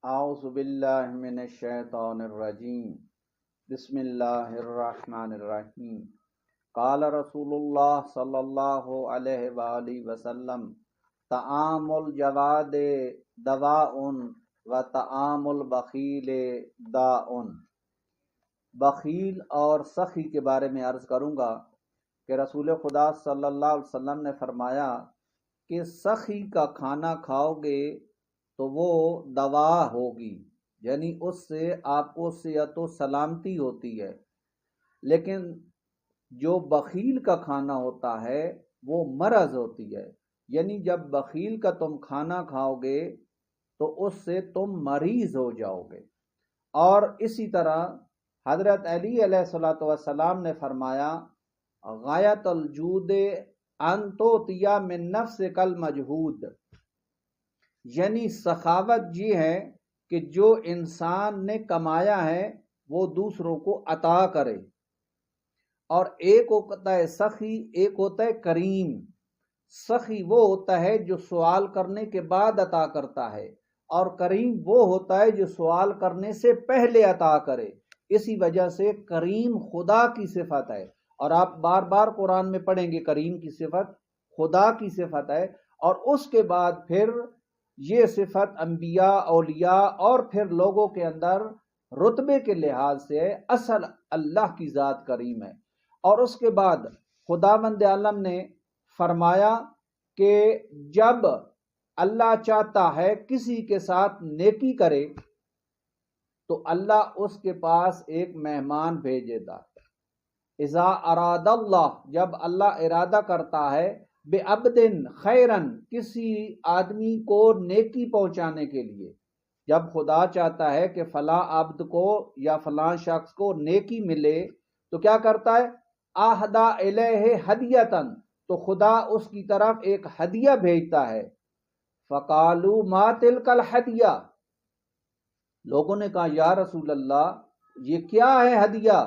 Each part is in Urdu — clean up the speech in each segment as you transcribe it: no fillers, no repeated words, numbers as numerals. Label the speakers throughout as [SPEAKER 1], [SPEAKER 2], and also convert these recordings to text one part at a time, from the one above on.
[SPEAKER 1] اعوذ باللہ من الشیطان الرجیم بسم اللہ الرحمن الرحیم قال رسول اللہ صلی اللہ علیہ وآلہ وسلم طعام الجواد دواء و طعام البخیل داء۔ بخیل اور سخی کے بارے میں عرض کروں گا کہ رسول خدا صلی اللہ علیہ وسلم نے فرمایا کہ سخی کا کھانا کھاؤ گے تو وہ دوا ہوگی، یعنی اس سے آپ کو صحت و سلامتی ہوتی ہے، لیکن جو بخیل کا کھانا ہوتا ہے وہ مرض ہوتی ہے، یعنی جب بخیل کا تم کھانا کھاؤ گے تو اس سے تم مریض ہو جاؤ گے۔ اور اسی طرح حضرت علی علیہ الصلوۃ والسلام نے فرمایا غایت الجود ان توتیا من نفسک المجہود، یعنی سخاوت یہ ہے کہ جو انسان نے کمایا ہے وہ دوسروں کو عطا کرے۔ اور ایک ہوتا ہے سخی، ایک ہوتا ہے کریم۔ سخی وہ ہوتا ہے جو سوال کرنے کے بعد عطا کرتا ہے، اور کریم وہ ہوتا ہے جو سوال کرنے سے پہلے عطا کرے۔ اسی وجہ سے کریم خدا کی صفت ہے، اور آپ بار بار قرآن میں پڑھیں گے کریم کی صفت خدا کی صفت ہے، اور اس کے بعد پھر یہ صفت انبیاء، اولیاء اور پھر لوگوں کے اندر رتبے کے لحاظ سے اصل اللہ کی ذات کریم ہے۔ اور اس کے بعد خداوند عالم نے فرمایا کہ جب اللہ چاہتا ہے کسی کے ساتھ نیکی کرے تو اللہ اس کے پاس ایک مہمان بھیجے گا۔ اذا اراد اللہ، جب اللہ ارادہ کرتا ہے بے عبدن خیرن، کسی آدمی کو نیکی پہنچانے کے لیے، جب خدا چاہتا ہے کہ فلاں عبد کو یا فلاں شخص کو نیکی ملے تو کیا کرتا ہے؟ اہدا الیہ ہدیتن، تو خدا اس کی طرف ایک ہدیہ بھیجتا ہے۔ فقالوا ما تلک الہدیہ، لوگوں نے کہا یا رسول اللہ یہ کیا ہے ہدیہ؟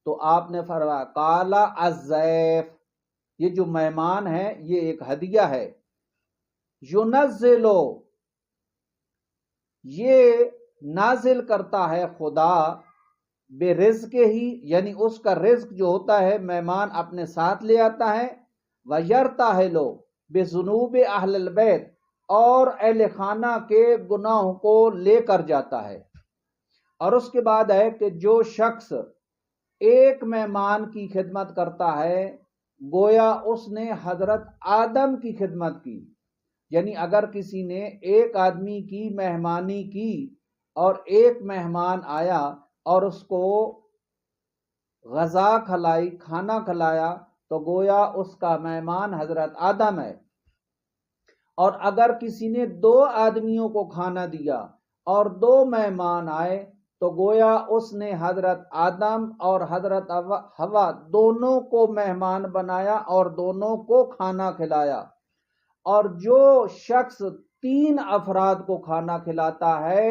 [SPEAKER 1] تو آپ نے فرمایا قال الضیف، یہ جو مہمان ہے یہ ایک ہدیہ ہے۔ ینزلو، یہ نازل کرتا ہے خدا بے رزق ہی، یعنی اس کا رزق جو ہوتا ہے مہمان اپنے ساتھ لے آتا ہے۔ ویرتحلو بے ذنوب اہل البیت، اور اہل خانہ کے گناہوں کو لے کر جاتا ہے۔ اور اس کے بعد ہے کہ جو شخص ایک مہمان کی خدمت کرتا ہے گویا اس نے حضرت آدم کی خدمت کی، یعنی اگر کسی نے ایک آدمی کی مہمانی کی اور ایک مہمان آیا اور اس کو غذا کھلائی، کھانا کھلایا، تو گویا اس کا مہمان حضرت آدم ہے۔ اور اگر کسی نے دو آدمیوں کو کھانا دیا اور دو مہمان آئے تو گویا اس نے حضرت آدم اور حضرت حوا دونوں کو مہمان بنایا اور دونوں کو کھانا کھلایا۔ اور جو شخص 3 افراد کو کھانا کھلاتا ہے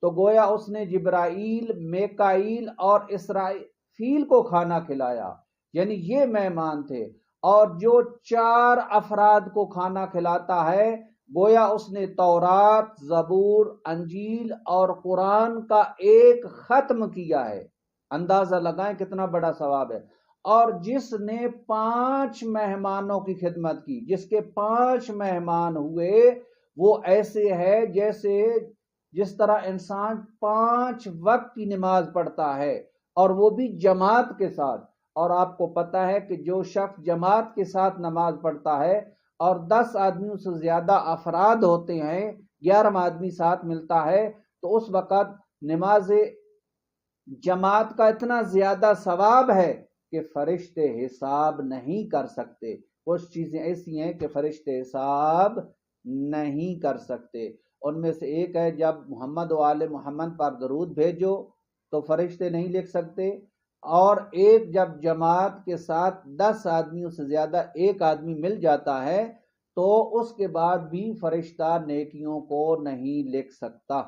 [SPEAKER 1] تو گویا اس نے جبرائیل، میکائیل اور اسرافیل کو کھانا کھلایا، یعنی یہ مہمان تھے۔ اور جو 4 افراد کو کھانا کھلاتا ہے گویا اس نے تورات، زبور، انجیل اور قرآن کا ایک ختم کیا ہے۔ اندازہ لگائیں کتنا بڑا ثواب ہے۔ اور جس نے 5 مہمانوں کی خدمت کی، جس کے 5 مہمان ہوئے، وہ ایسے ہے جس طرح انسان 5 وقت کی نماز پڑھتا ہے، اور وہ بھی جماعت کے ساتھ۔ اور آپ کو پتہ ہے کہ جو شخص جماعت کے ساتھ نماز پڑھتا ہے اور 10 آدمیوں سے زیادہ افراد ہوتے ہیں، 11واں آدمی ساتھ ملتا ہے، تو اس وقت نماز جماعت کا اتنا زیادہ ثواب ہے کہ فرشتے حساب نہیں کر سکتے۔ کچھ چیزیں ایسی ہیں کہ فرشتے حساب نہیں کر سکتے۔ ان میں سے ایک ہے جب محمد و آل محمد پر درود بھیجو تو فرشتے نہیں لکھ سکتے، اور ایک جب جماعت کے ساتھ 10 آدمیوں سے زیادہ ایک آدمی مل جاتا ہے تو اس کے بعد بھی فرشتہ نیکیوں کو نہیں لکھ سکتا۔